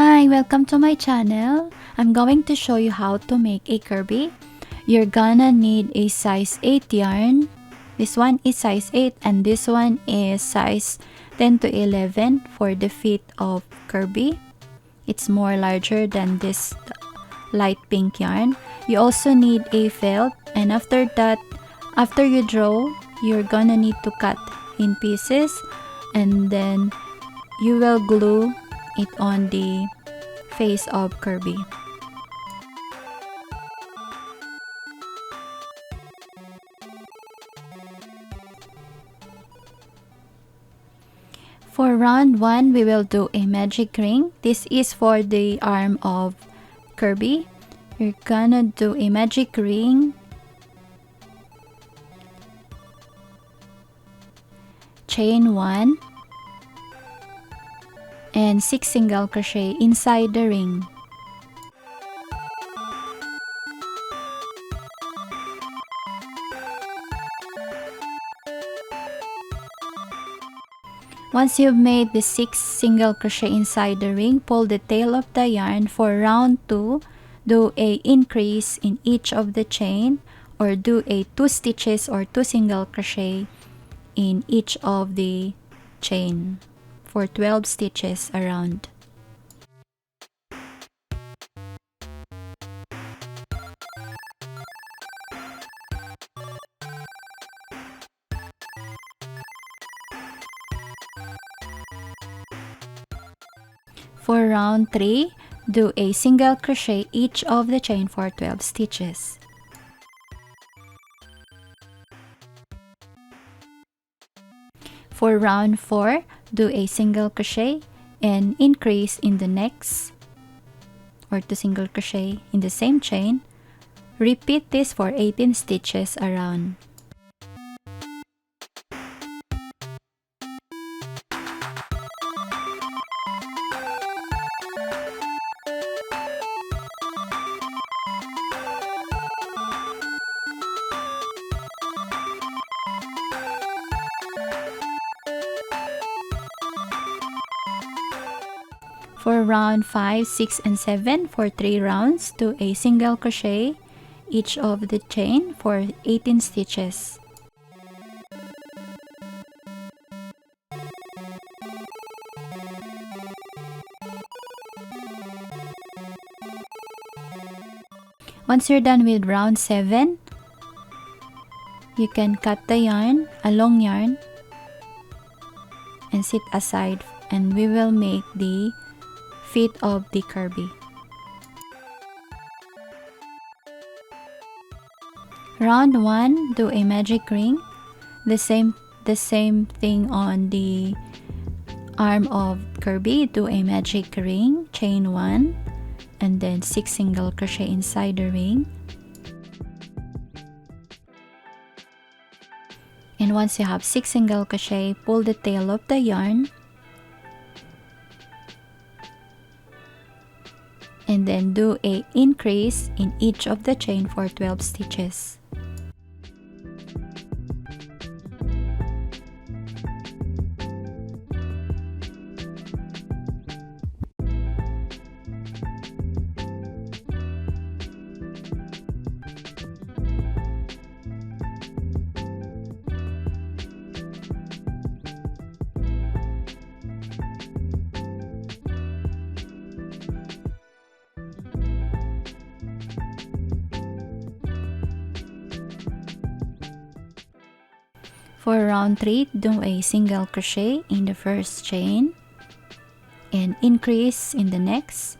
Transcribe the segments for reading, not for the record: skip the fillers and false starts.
Hi, welcome to my channel. I'm going to show you how to make a Kirby. You're gonna need a size 8 yarn. This one is size 8 and this one is size 10 to 11 for the feet of Kirby. It's more larger than this light pink yarn. You also need a felt, and after that, after you draw, you're gonna need to cut in pieces and then you will glue it on the face of Kirby. For round 1, we will do a magic ring. This is for the arm of Kirby. You're gonna do a magic ring, chain 1, and 6 single crochet inside the ring. Once you've made the 6 single crochet inside the ring, pull the tail of the yarn. For round 2, do a increase in each of the chain, or do a 2 stitches or 2 single crochet in each of the chain for 12 stitches around. For round 3, do a single crochet each of the chain for 12 stitches. For round 4, do a single crochet and increase in the next, or 2 single crochet in the same chain. Repeat this for 18 stitches around. For round 5, 6, and 7, for 3 rounds, do a single crochet each of the chain for 18 stitches. Once you're done with round 7, you can cut the yarn, a long yarn, and set aside, and we will make the feet of the Kirby. Round 1, do a magic ring. The same thing on the arm of Kirby. Do a magic ring, chain 1, and then 6 single crochet inside the ring. And once you have 6 single crochet, pull the tail of the yarn and then do a increase in each of the chain for 12 stitches. For round 3, do a single crochet in the first chain and increase in the next,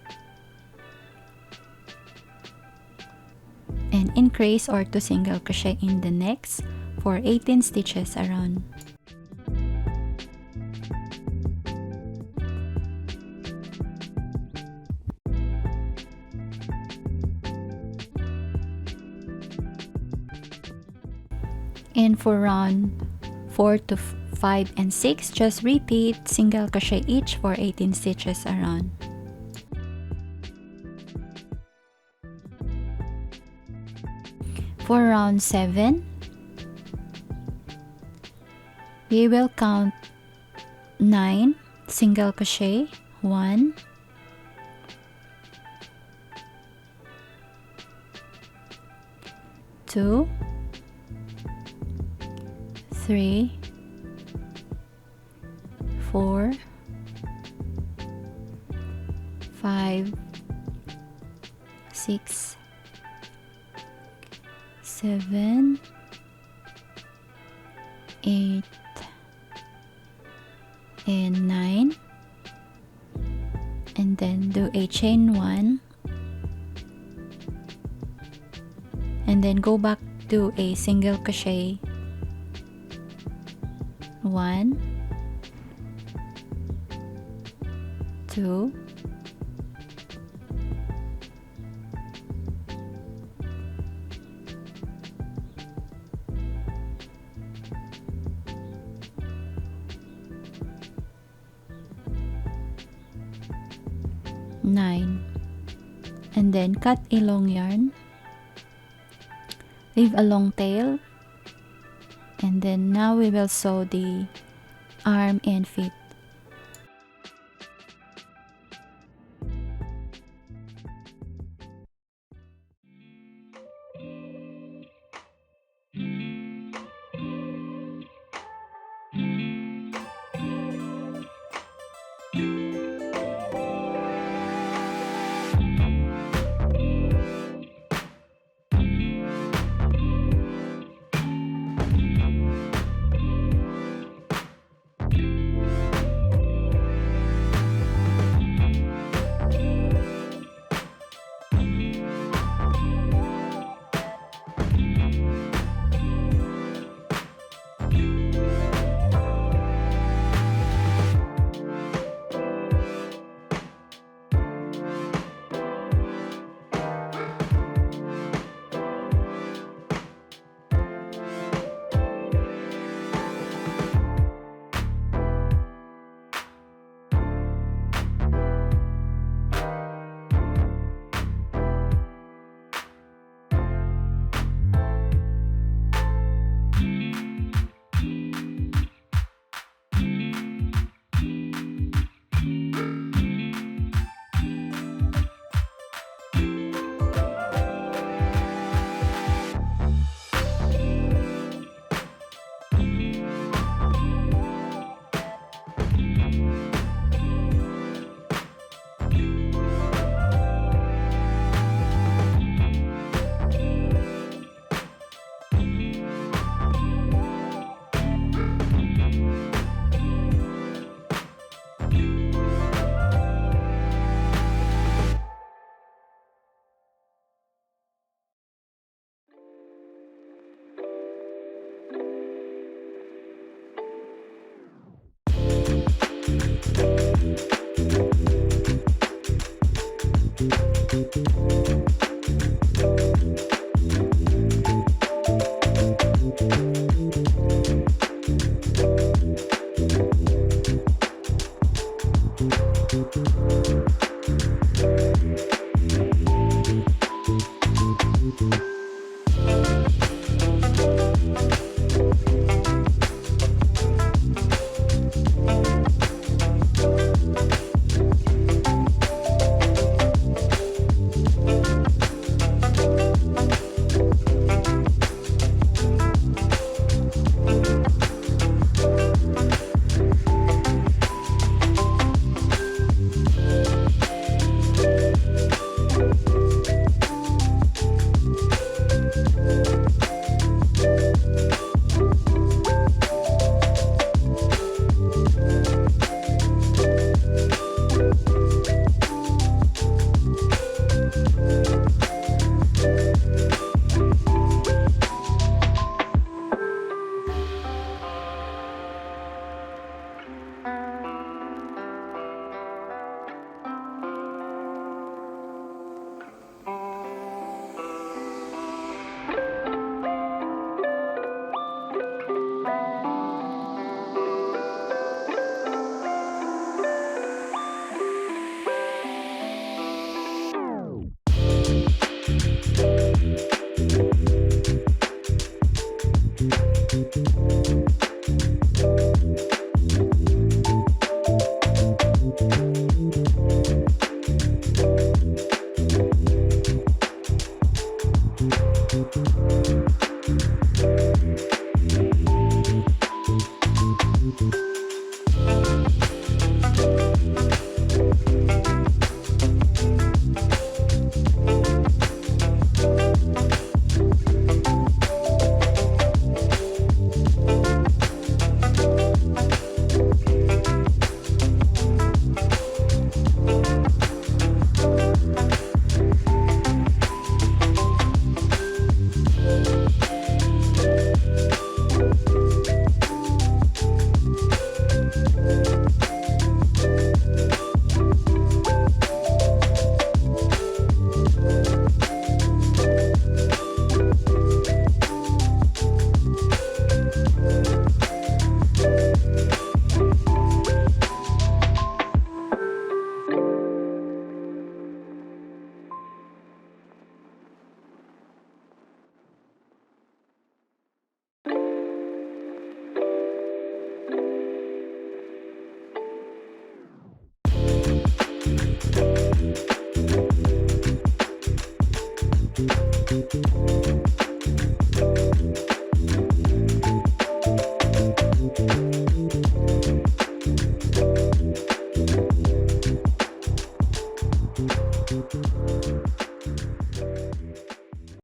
and increase or 2 single crochet in the next for 18 stitches around. And for round 4 to 5 and 6, just repeat single crochet each for 18 stitches around. For round 7, we will count 9 single crochet, 1, 2, 3, 4, 5, 6, 7, 8, and 9, and then do a chain 1, and then go back to a single crochet 1, 2, 9, and then cut a long yarn, leave a long tail, and then now we will sew the arm and feet.